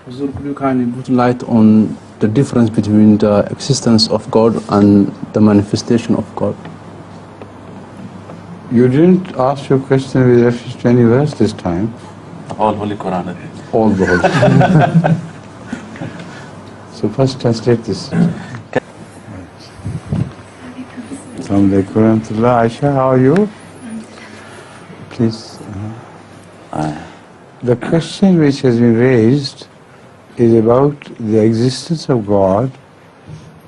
Huzur, could you kindly put light on the difference between the existence of God and the manifestation of God? You didn't ask your question with reference to any verse this time. All Holy Quran. All the whole. So first translate this. Assalamu alaikum warahmatullah. Aisha, how are you? Please. The question which has been raised is about the existence of God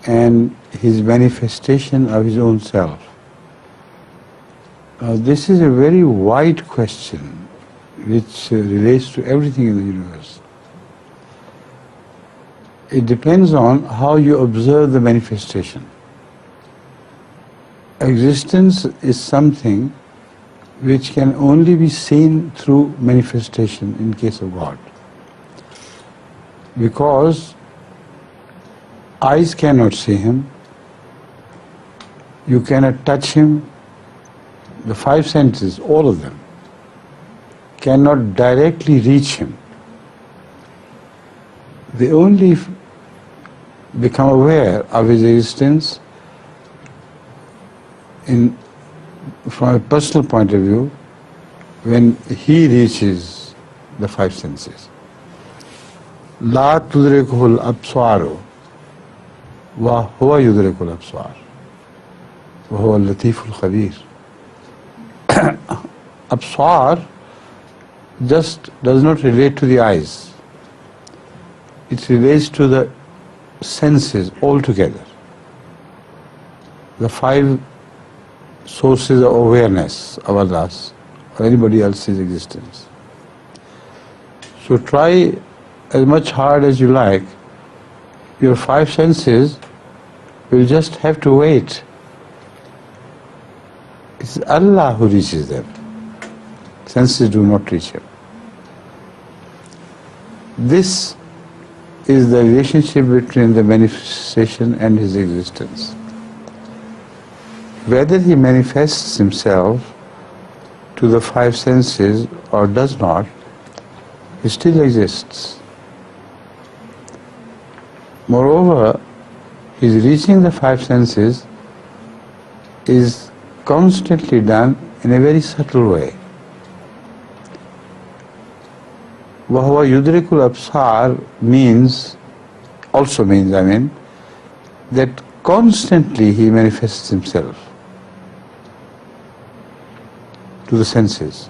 and His manifestation of His own self. This is a very wide question which relates to everything in the universe. It depends on how you observe the manifestation. Existence is something which can only be seen through manifestation in case of God. Because eyes cannot see Him, you cannot touch Him, the five senses, all of them, cannot directly reach Him. They only become aware of His existence from a personal point of view when He reaches the five senses. لا تدركه الأبصار وهو يدرك الأبصار وهو اللطيف الخبير. Absar just does not relate to the eyes. It relates to the senses altogether. The five sources of awareness of Allah's or anybody else's existence. So try as much hard as you like, your five senses will just have to wait. It's Allah who reaches them. Senses do not reach Him. This is the relationship between the manifestation and His existence. Whether He manifests Himself to the five senses or does not, He still exists. Moreover, His reaching the five senses is constantly done in a very subtle way. وَهُوَ يُدْرِكُ الْأَبْصَارِ also means that constantly He manifests Himself to the senses.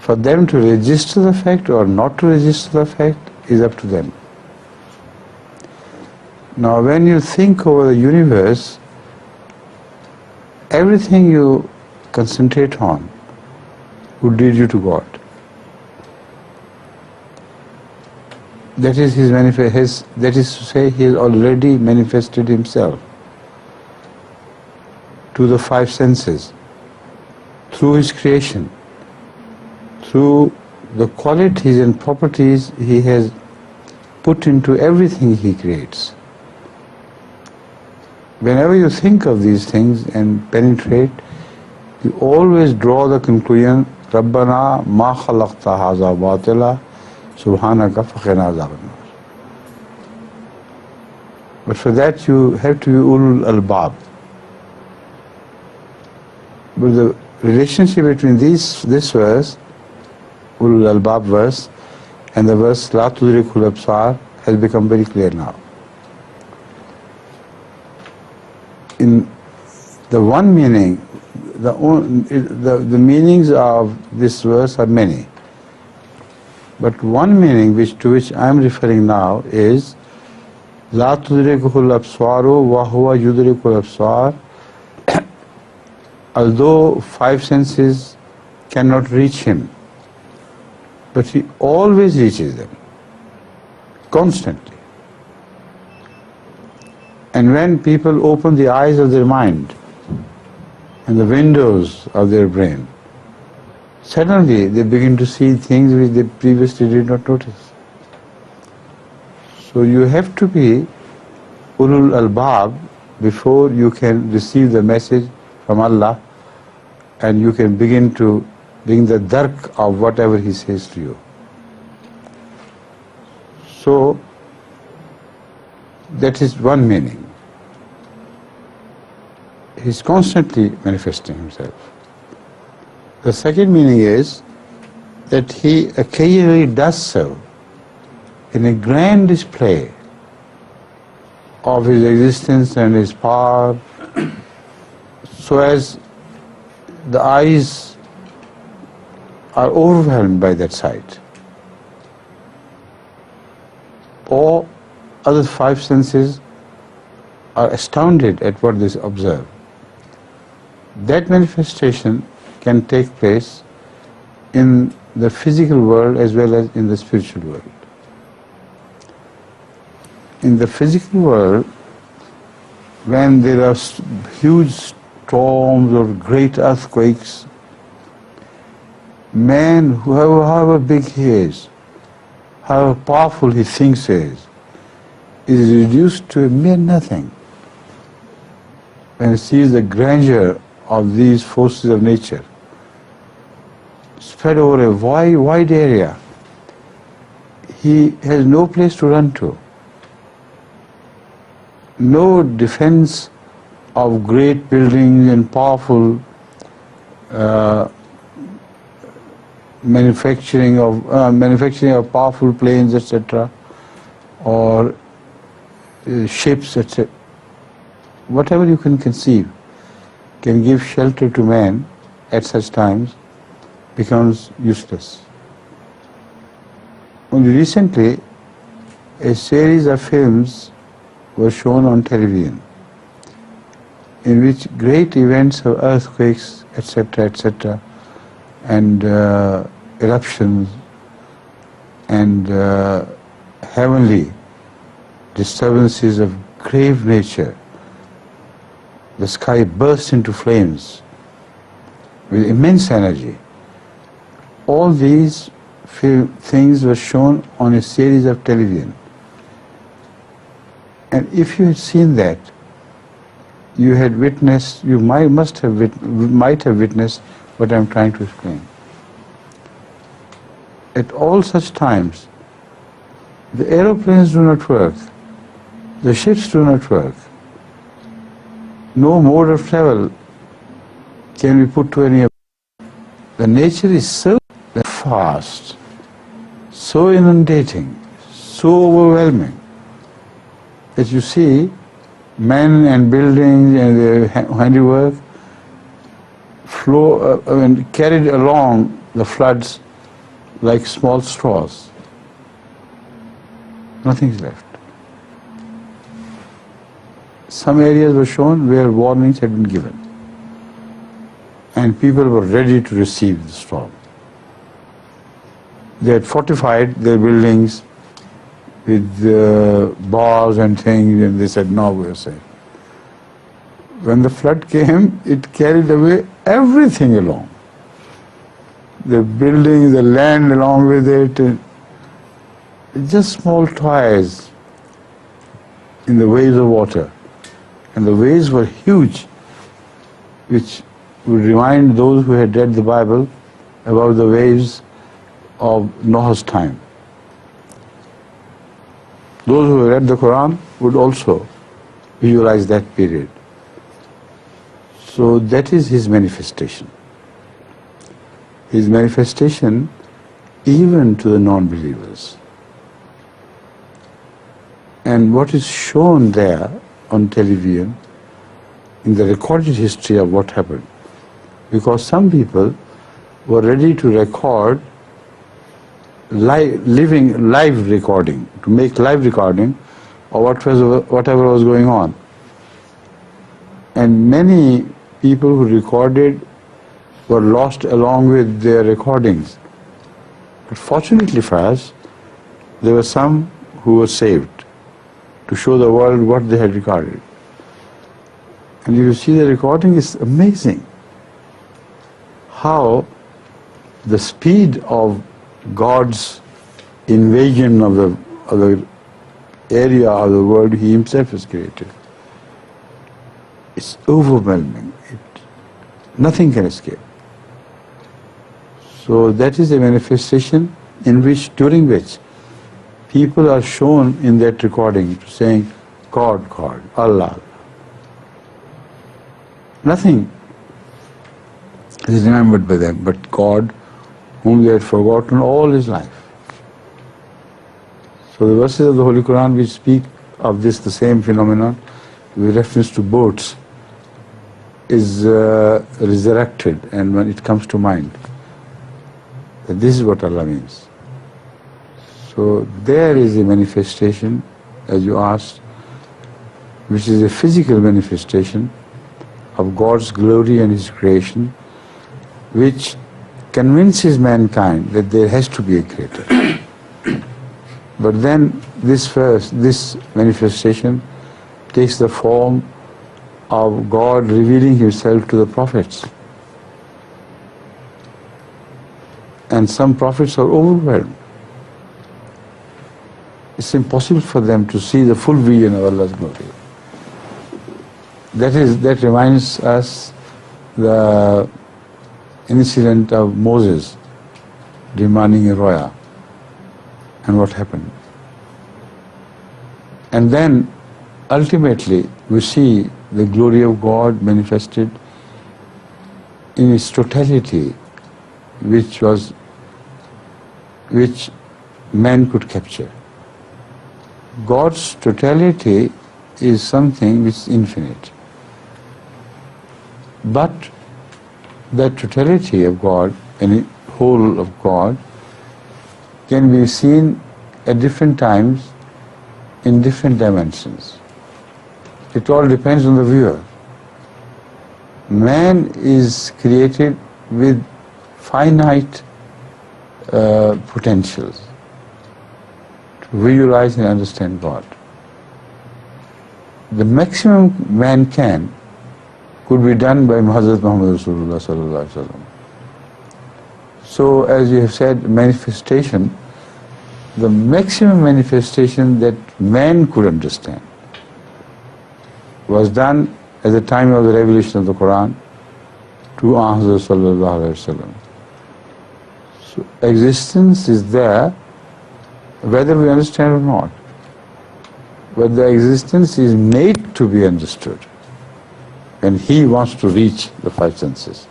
For them to register the fact or not to register the fact is up to them. Now when you think over the universe, everything you concentrate on would lead you to God. That is His that is to say, He has already manifested Himself to the five senses through His creation, through the qualities and properties He has put into everything He creates. Whenever you think of these things and penetrate, you always draw the conclusion, رَبَّنَا مَا خَلَقْتَ هَذَا بَاطِلًا سُبْحَانَكَ فَقِنَا عَذَابَ النَّارِ. But for that you have to be ulul albab. But the relationship between this verse, ulul albab verse, and the verse لَا تُدْرِكُ الْأَبْصَارِ has become very clear now. In the one meaning, the meanings of this verse are many. But one meaning to which I am referring now is لا تدركه الأبصار وهو يدرك الأبصار. Although five senses cannot reach Him, but He always reaches them, constantly. And when people open the eyes of their mind and the windows of their brain, suddenly they begin to see things which they previously did not notice. So you have to be ulul albab before you can receive the message from Allah and you can begin to bring the dark of whatever He says to you. So that is one meaning. He's constantly manifesting himself. The second meaning is that he occasionally does so in a grand display of his existence and his power, so as the eyes are overwhelmed by that sight. All other five senses are astounded at what they observe. That manifestation can take place in the physical world as well as in the spiritual world. In the physical world, when there are huge storms or great earthquakes, man, however big he is, however powerful he thinks he is reduced to a mere nothing when he sees the grandeur of these forces of nature spread over a wide area. He has no place to run to, no defense of great buildings and powerful manufacturing of powerful planes, etc., or ships, etc. Whatever you can conceive can give shelter to man at such times becomes useless. Only recently, a series of films were shown on television in which great events of earthquakes, etc., and eruptions and heavenly disturbances of grave nature, the sky burst into flames with immense energy. All these things were shown on a series of television. And if you had seen that, you had witnessed, you might have witnessed what I am trying to explain. At all such times, the aeroplanes do not work, the ships do not work, no mode of travel can be put to any of them. The nature is so fast, so inundating, so overwhelming, that you see men and buildings and their handiwork flow and carried along the floods like small straws. Nothing is left. Some areas were shown where warnings had been given, and people were ready to receive the storm. They had fortified their buildings with bars and things, and they said, no, we are safe. When the flood came, it carried away everything along. The building, the land along with it, just small toys in the waves of water. And the waves were huge, which would remind those who had read the Bible about the waves of Noah's time. Those who read the Quran would also visualize that period. So that is his manifestation. His manifestation even to the non-believers. And what is shown there on television in the recorded history of what happened, because some people were ready to record live recording, to make live recording of whatever was going on. And many people who recorded were lost along with their recordings. But fortunately for us, there were some who were saved to show the world what they had recorded. And you see the recording is amazing. How the speed of God's invasion of the area of the world He Himself has created. It's overwhelming. Nothing can escape. So that is a manifestation during which people are shown in that recording saying, God, God, Allah. Nothing is remembered by them but God, whom they had forgotten all his life. So the verses of the Holy Quran which speak of this, the same phenomenon, with reference to boats, is resurrected, and when it comes to mind, that this is what Allah means. So there is a manifestation, as you asked, which is a physical manifestation of God's glory and his creation, which convinces mankind that there has to be a creator. But then this manifestation takes the form of God revealing himself to the prophets. And some prophets are overwhelmed. It's impossible for them to see the full vision of Allah's glory. That reminds us the incident of Moses demanding a roya, and what happened. And then ultimately we see the glory of God manifested in its totality, which man could capture. God's totality is something which is infinite. But that totality of God, and whole of God, can be seen at different times in different dimensions. It all depends on the viewer. Man is created with finite potentials to visualize and understand God. The maximum man can could be done by Hazrat Muhammad Rasulullah sallallahu alaihi wasallam. So, as you have said, manifestation, the maximum manifestation that man could understand was done at the time of the revelation of the Quran to Hazrat sallallahu alaihi wasallam. So, existence is there, whether we understand or not. But the existence is made to be understood, and he wants to reach the five senses.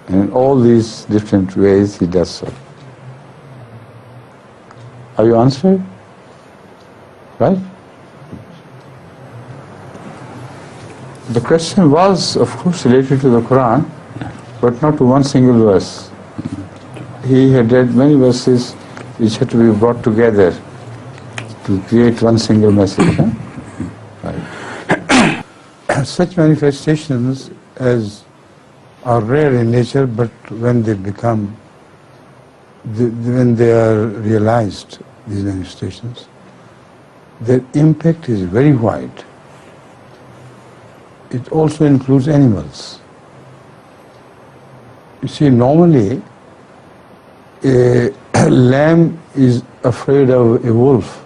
And in all these different ways he does so. Are you answered? Right? The question was, of course, related to the Quran, but not to one single verse. He had read many verses which had to be brought together to create one single message. Right. Such manifestations as are rare in nature, but when they become, when they are realized, these manifestations, their impact is very wide. It also includes animals. You see, normally a lamb is afraid of a wolf,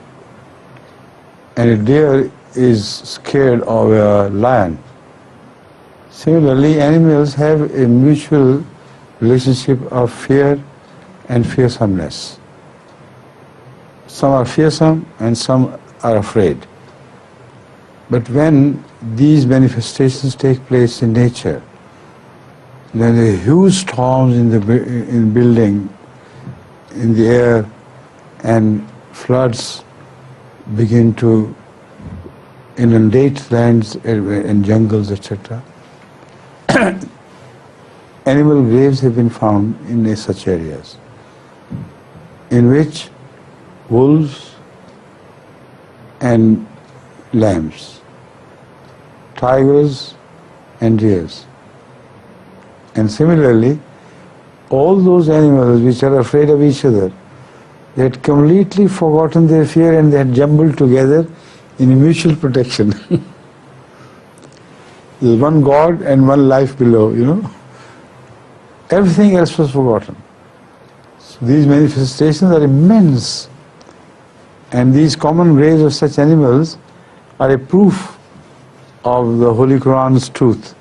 and a deer is scared of a lion. Similarly, animals have a mutual relationship of fear and fearsomeness. Some are fearsome and some are afraid. But when these manifestations take place in nature, then the huge storms in building, in the air, and floods begin to inundate lands and jungles, etc. Animal graves have been found in such areas, in which wolves and lambs, tigers and deers, and similarly all those animals which are afraid of each other, they had completely forgotten their fear and they had jumbled together in mutual protection. There's one God and one life below, you know. Everything else was forgotten. So these manifestations are immense, and these common graves of such animals are a proof of the Holy Quran's truth,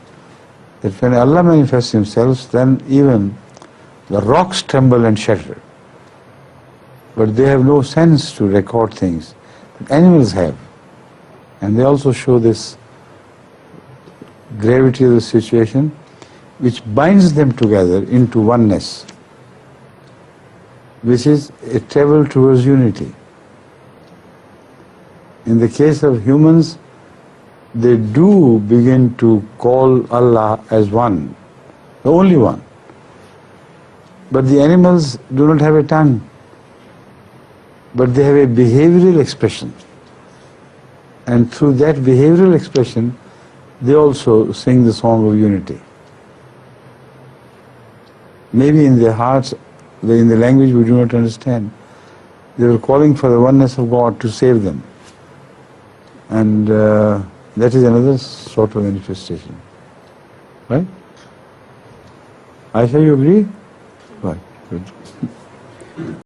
that when Allah manifests himself, then even the rocks tremble and shatter. but they have no sense to record things. But animals have. And they also show this gravity of the situation, which binds them together into oneness, which is a travel towards unity. In the case of humans, they do begin to call Allah as one, the only one. But the animals do not have a tongue, but they have a behavioral expression. And through that behavioral expression, they also sing the song of unity. Maybe in their hearts, in the language we do not understand, they were calling for the oneness of God to save them. And that is another sort of manifestation. Right? Aisha, you agree? Right, good.